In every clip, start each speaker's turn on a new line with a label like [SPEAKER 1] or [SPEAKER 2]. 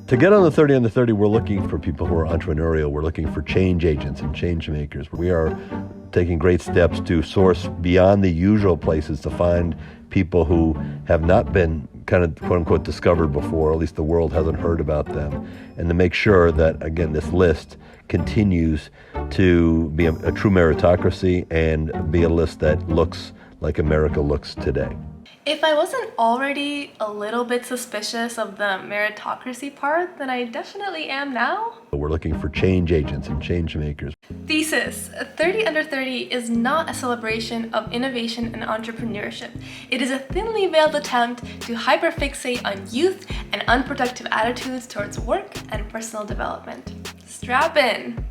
[SPEAKER 1] To get on the 30 under 30, we're looking for people who are entrepreneurial. We're looking for change agents and change makers. We are taking great steps to source beyond the usual places to find people who have not been kind of quote unquote discovered before, or at least the world hasn't heard about them, and to make sure that, again, this list continues to be a true meritocracy and be a list that looks like America looks today.
[SPEAKER 2] If I wasn't already a little bit suspicious of the meritocracy part, then I definitely am now.
[SPEAKER 1] We're looking for change agents and change makers.
[SPEAKER 2] Thesis: 30 under 30 is not a celebration of innovation and entrepreneurship. It is a thinly veiled attempt to hyperfixate on youth and unproductive attitudes towards work and personal development. Strap in!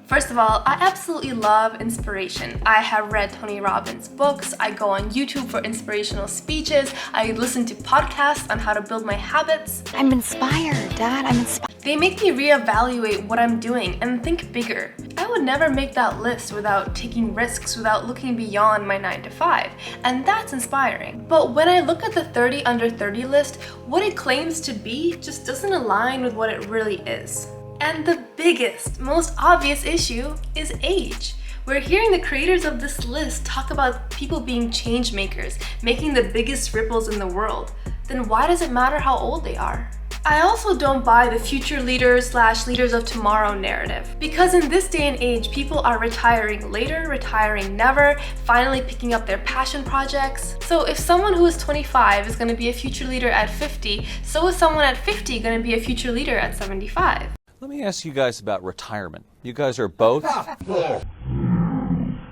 [SPEAKER 2] First of all, I absolutely love inspiration. I have read Tony Robbins' books, I go on YouTube for inspirational speeches, I listen to podcasts on how to build my habits.
[SPEAKER 3] I'm inspired, Dad, I'm inspired.
[SPEAKER 2] They make me reevaluate what I'm doing and think bigger. I would never make that list without taking risks, without looking beyond my 9 to 5, and that's inspiring. But when I look at the 30 under 30 list, what it claims to be just doesn't align with what it really is. And the biggest, most obvious issue is age. We're hearing the creators of this list talk about people being change makers, making the biggest ripples in the world. Then why does it matter how old they are? I also don't buy the future leaders / leaders of tomorrow narrative. Because in this day and age, people are retiring later, retiring never, finally picking up their passion projects. So if someone who is 25 is going to be a future leader at 50, so is someone at 50 going to be a future leader at 75.
[SPEAKER 4] Let me ask you guys about retirement. You guys are both...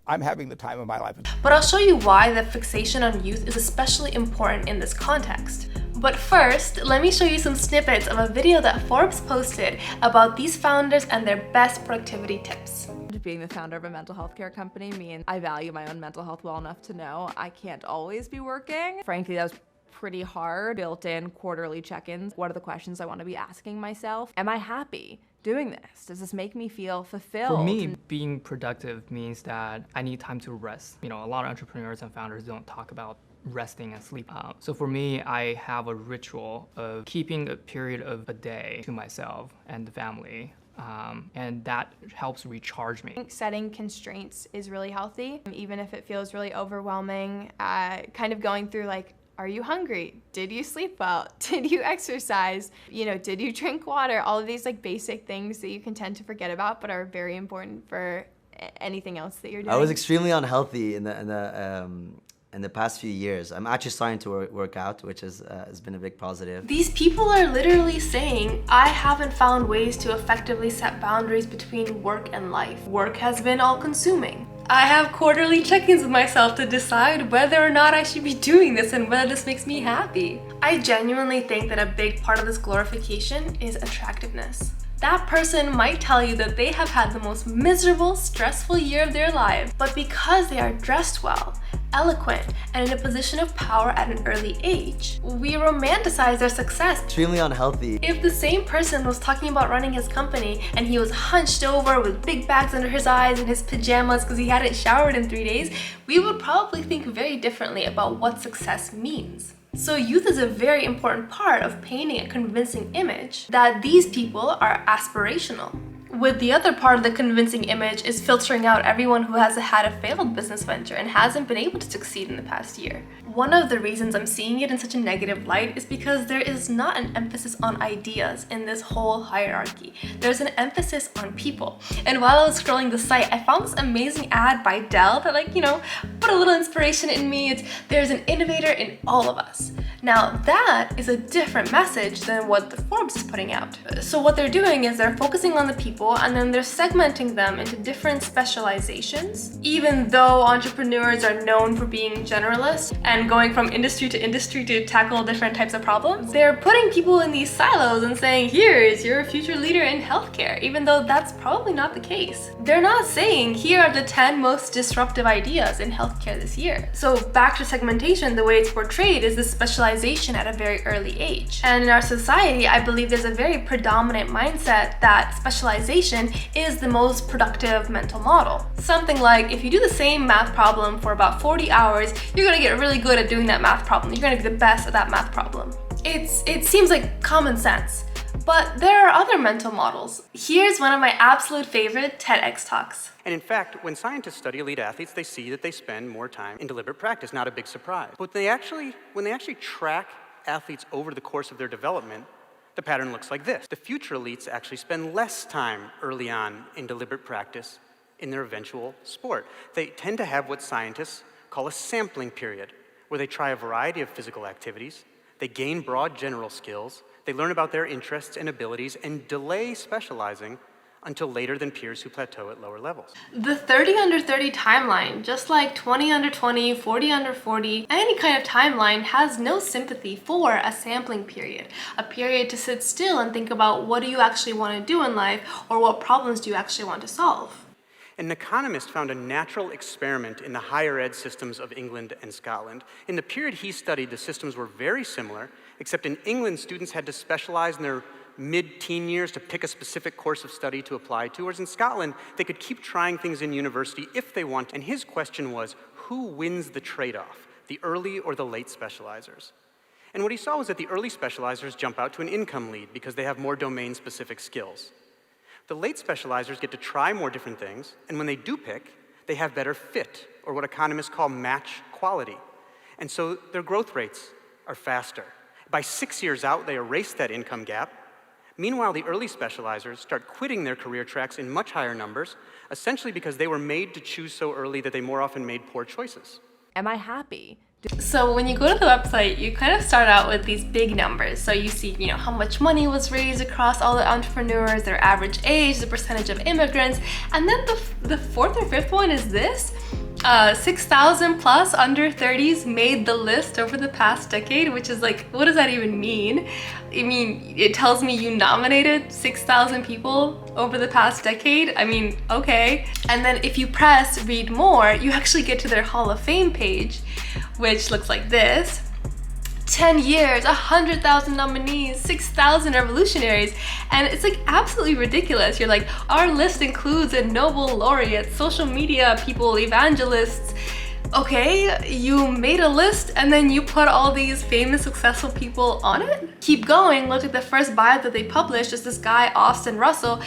[SPEAKER 5] I'm having the time of my life.
[SPEAKER 2] But I'll show you why the fixation on youth is especially important in this context. But first, let me show you some snippets of a video that Forbes posted about these founders and their best productivity tips.
[SPEAKER 6] Being the founder of a mental health care company means I value my own mental health well enough to know I can't always be working. Frankly, that was pretty hard. Built-in quarterly check-ins. What are the questions I want to be asking myself? Am I happy doing this? Does this make me feel fulfilled?
[SPEAKER 7] For me, being productive means that I need time to rest. You know, a lot of entrepreneurs and founders don't talk about resting and sleep. So for me, I have a ritual of keeping a period of a day to myself and the family. And that helps recharge me.
[SPEAKER 8] Setting constraints is really healthy, even if it feels really overwhelming. Kind of going through like, are you hungry? Did you sleep well? Did you exercise? You know, did you drink water? All of these like basic things that you can tend to forget about, but are very important for anything else that you're doing.
[SPEAKER 9] I was extremely unhealthy in the past few years. I'm actually starting to work out, which has been a big positive.
[SPEAKER 2] These people are literally saying, I haven't found ways to effectively set boundaries between work and life. Work has been all-consuming. I have quarterly check-ins with myself to decide whether or not I should be doing this and whether this makes me happy. I genuinely think that a big part of this glorification is attractiveness. That person might tell you that they have had the most miserable, stressful year of their lives, but because they are dressed well, eloquent, and in a position of power at an early age, we romanticize their success.
[SPEAKER 9] Extremely unhealthy.
[SPEAKER 2] If the same person was talking about running his company and he was hunched over with big bags under his eyes and his pajamas because he hadn't showered in 3 days, we would probably think very differently about what success means. So youth is a very important part of painting a convincing image that these people are aspirational. With the other part of the convincing image is filtering out everyone who has had a failed business venture and hasn't been able to succeed in the past year. One of the reasons I'm seeing it in such a negative light is because there is not an emphasis on ideas in this whole hierarchy. There's an emphasis on people. And while I was scrolling the site, I found this amazing ad by Dell that put a little inspiration in me. There's an innovator in all of us. Now that is a different message than what the Forbes is putting out. So what they're doing is they're focusing on the people and then they're segmenting them into different specializations. Even though entrepreneurs are known for being generalists and going from industry to tackle different types of problems, they're putting people in these silos and saying, here is your future leader in healthcare, even though that's probably not the case. They're not saying, here are the 10 most disruptive ideas in healthcare this year. So back to segmentation, the way it's portrayed is this specialization at a very early age. And in our society, I believe there's a very predominant mindset that specialization is the most productive mental model. Something like, if you do the same math problem for about 40 hours, you're gonna get really good at doing that math problem. You're gonna be the best at that math problem. It seems like common sense. But there are other mental models. Here's one of my absolute favorite TEDx talks.
[SPEAKER 5] And in fact, when scientists study elite athletes, they see that they spend more time in deliberate practice, not a big surprise. But when they actually track athletes over the course of their development, the pattern looks like this. The future elites actually spend less time early on in deliberate practice in their eventual sport. They tend to have what scientists call a sampling period, where they try a variety of physical activities, they gain broad general skills, they learn about their interests and abilities, and delay specializing until later than peers who plateau at lower levels.
[SPEAKER 2] The 30 under 30 timeline, just like 20 under 20, 40 under 40, any kind of timeline has no sympathy for a sampling period, a period to sit still and think about what do you actually want to do in life, or what problems do you actually want to solve.
[SPEAKER 5] An economist found a natural experiment in the higher ed systems of England and Scotland. In the period he studied, the systems were very similar, except in England, students had to specialize in their mid-teen years to pick a specific course of study to apply to, whereas in Scotland, they could keep trying things in university if they want. And his question was, who wins the trade-off, the early or the late specializers? And what he saw was that the early specializers jump out to an income lead because they have more domain-specific skills. The late specializers get to try more different things, and when they do pick, they have better fit, or what economists call match quality. And so their growth rates are faster. By 6 years out, they erase that income gap. Meanwhile, the early specializers start quitting their career tracks in much higher numbers, essentially because they were made to choose so early that they more often made poor choices.
[SPEAKER 6] Am I happy?
[SPEAKER 2] So when you go to the website, you kind of start out with these big numbers. So you see, how much money was raised across all the entrepreneurs, their average age, the percentage of immigrants. And then the fourth or fifth one is this. 6,000 plus under 30s made the list over the past decade, which is like, what does that even mean? I mean, it tells me you nominated 6,000 people over the past decade. I mean, okay. And then if you press read more, you actually get to their Hall of Fame page, which looks like this. 10 years, 100,000 nominees, 6,000 revolutionaries, and it's like absolutely ridiculous. You're like, our list includes a Nobel laureate, social media people, evangelists. Okay, you made a list and then you put all these famous, successful people on it? Keep going, look at the first bio that they published. Is this guy, Austin Russell,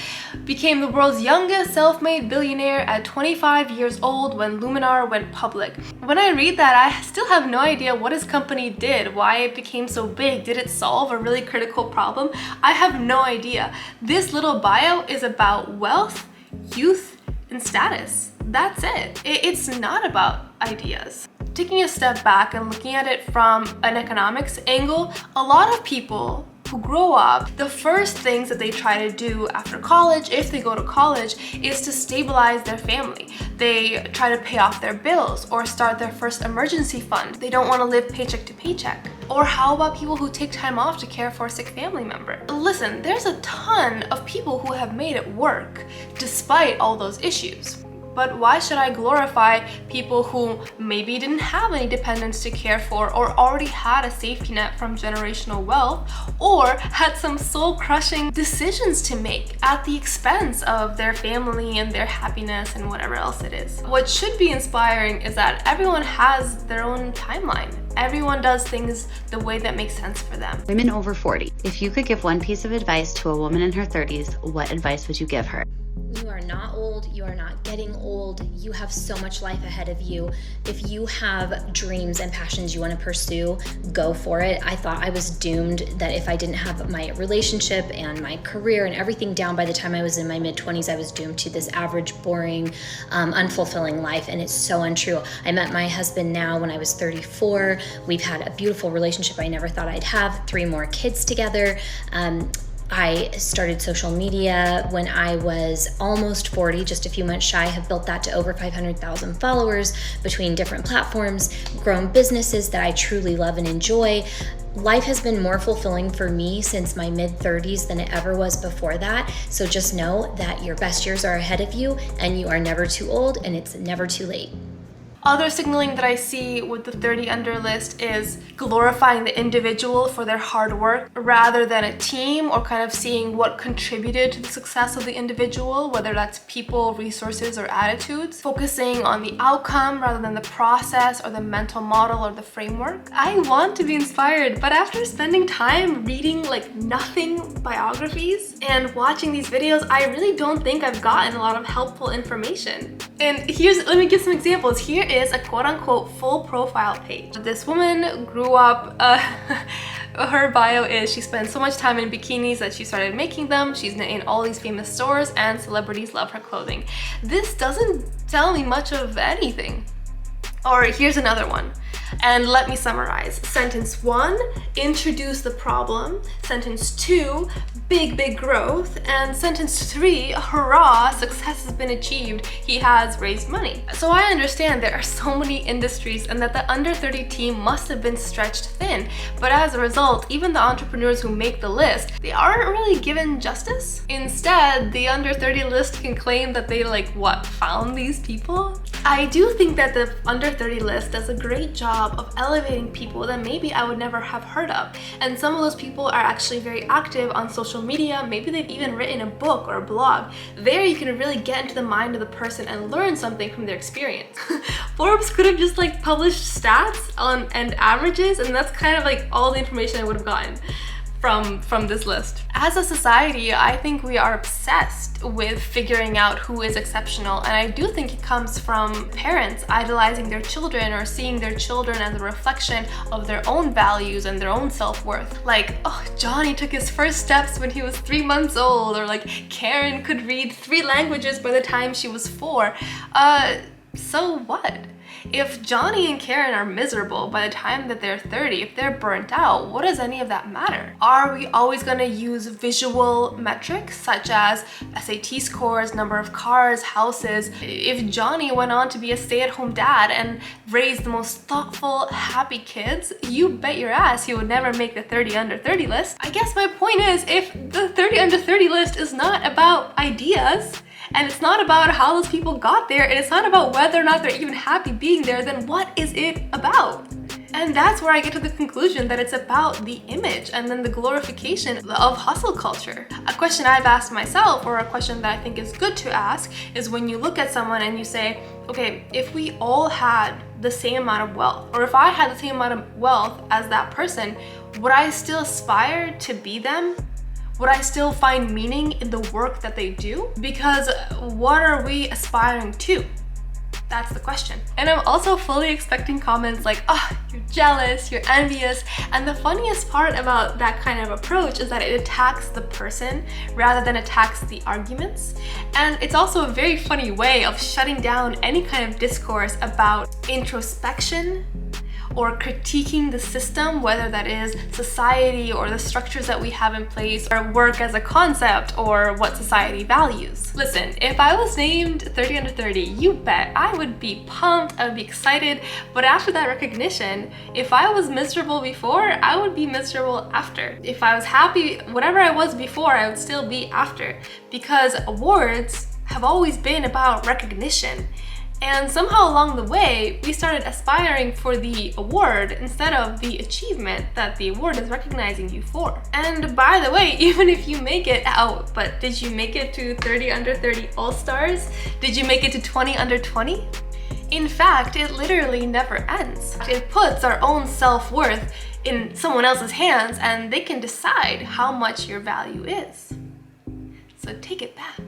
[SPEAKER 2] became the world's youngest self-made billionaire at 25 years old when Luminar went public. When I read that, I still have no idea what his company did, why it became so big. Did it solve a really critical problem? I have no idea. This little bio is about wealth, youth, and status. That's it. It's not about ideas. Taking a step back and looking at it from an economics angle, a lot of people who grow up, the first things that they try to do after college, if they go to college, is to stabilize their family. They try to pay off their bills or start their first emergency fund. They don't want to live paycheck to paycheck. Or how about people who take time off to care for a sick family member? Listen, there's a ton of people who have made it work despite all those issues. But why should I glorify people who maybe didn't have any dependents to care for, or already had a safety net from generational wealth, or had some soul-crushing decisions to make at the expense of their family and their happiness and whatever else it is? What should be inspiring is that everyone has their own timeline. Everyone does things the way that makes sense for them.
[SPEAKER 3] Women over 40. If you could give one piece of advice to a woman in her 30s, what advice would you give her?
[SPEAKER 10] You are not old, you are not getting old, you have so much life ahead of you. If you have dreams and passions you want to pursue, go for it. I thought I was doomed, that if I didn't have my relationship and my career and everything down by the time I was in my mid-20s, I was doomed to this average, boring, unfulfilling life, and it's so untrue. I met my husband now when I was 34. We've had a beautiful relationship I never thought I'd have, 3 more kids together. I started social media when I was almost 40, just a few months shy, have built that to over 500,000 followers between different platforms, grown businesses that I truly love and enjoy. Life has been more fulfilling for me since my mid-30s than it ever was before that. So just know that your best years are ahead of you and you are never too old and it's never too late.
[SPEAKER 2] Other signaling that I see with the 30 under list is glorifying the individual for their hard work rather than a team, or kind of seeing what contributed to the success of the individual, whether that's people, resources, or attitudes. Focusing on the outcome rather than the process or the mental model or the framework. I want to be inspired, but after spending time reading like nothing biographies and watching these videos, I really don't think I've gotten a lot of helpful information. And let me give some examples. Here is a quote-unquote full profile page. This woman grew up, her bio is she spent so much time in bikinis that she started making them. She's in all these famous stores and celebrities love her clothing. This doesn't tell me much of anything. Or here's another one. And let me summarize. Sentence 1, introduce the problem. Sentence 2, big growth. And sentence 3, hurrah, success has been achieved. He has raised money. So I understand there are so many industries and that the under 30 team must have been stretched thin. But as a result, even the entrepreneurs who make the list, they aren't really given justice. Instead, the under 30 list can claim that they found these people? I do think that the under 30 list does a great job of elevating people that maybe I would never have heard of. And some of those people are actually very active on social media. Maybe they've even written a book or a blog. There you can really get into the mind of the person and learn something from their experience. Forbes could have just published stats and averages, and that's kind of all the information I would have gotten from this list. As a society, I think we are obsessed with figuring out who is exceptional, and I do think it comes from parents idolizing their children or seeing their children as a reflection of their own values and their own self-worth. Oh, Johnny took his first steps when he was 3 months old, or Karen could read 3 languages by the time she was 4. So what? If Johnny and Karen are miserable by the time that they're 30, if they're burnt out, what does any of that matter? Are we always going to use visual metrics such as SAT scores, number of cars, houses? If Johnny went on to be a stay-at-home dad and raised the most thoughtful, happy kids, you bet your ass he would never make the 30 under 30 list. I guess my point is, if the 30 under 30 list is not about ideas, and it's not about how those people got there, and it's not about whether or not they're even happy being there, then what is it about? And that's where I get to the conclusion that it's about the image and then the glorification of hustle culture. A question I've asked myself, or a question that I think is good to ask, is when you look at someone and you say, okay, if we all had the same amount of wealth, or if I had the same amount of wealth as that person, would I still aspire to be them? Would I still find meaning in the work that they do? Because what are we aspiring to? That's the question. And I'm also fully expecting comments like, oh, you're jealous, you're envious. And the funniest part about that kind of approach is that it attacks the person rather than attacks the arguments. And it's also a very funny way of shutting down any kind of discourse about introspection or critiquing the system, whether that is society or the structures that we have in place, or work as a concept, or what society values. Listen, if I was named 30 under 30, you bet I would be pumped, I would be excited, but after that recognition, if I was miserable before, I would be miserable after. If I was happy, whatever I was before, I would still be after, because awards have always been about recognition. And somehow along the way, we started aspiring for the award instead of the achievement that the award is recognizing you for. And by the way, even if you make it out, but did you make it to 30 under 30 All-Stars? Did you make it to 20 under 20? In fact, it literally never ends. It puts our own self-worth in someone else's hands, and they can decide how much your value is. So take it back.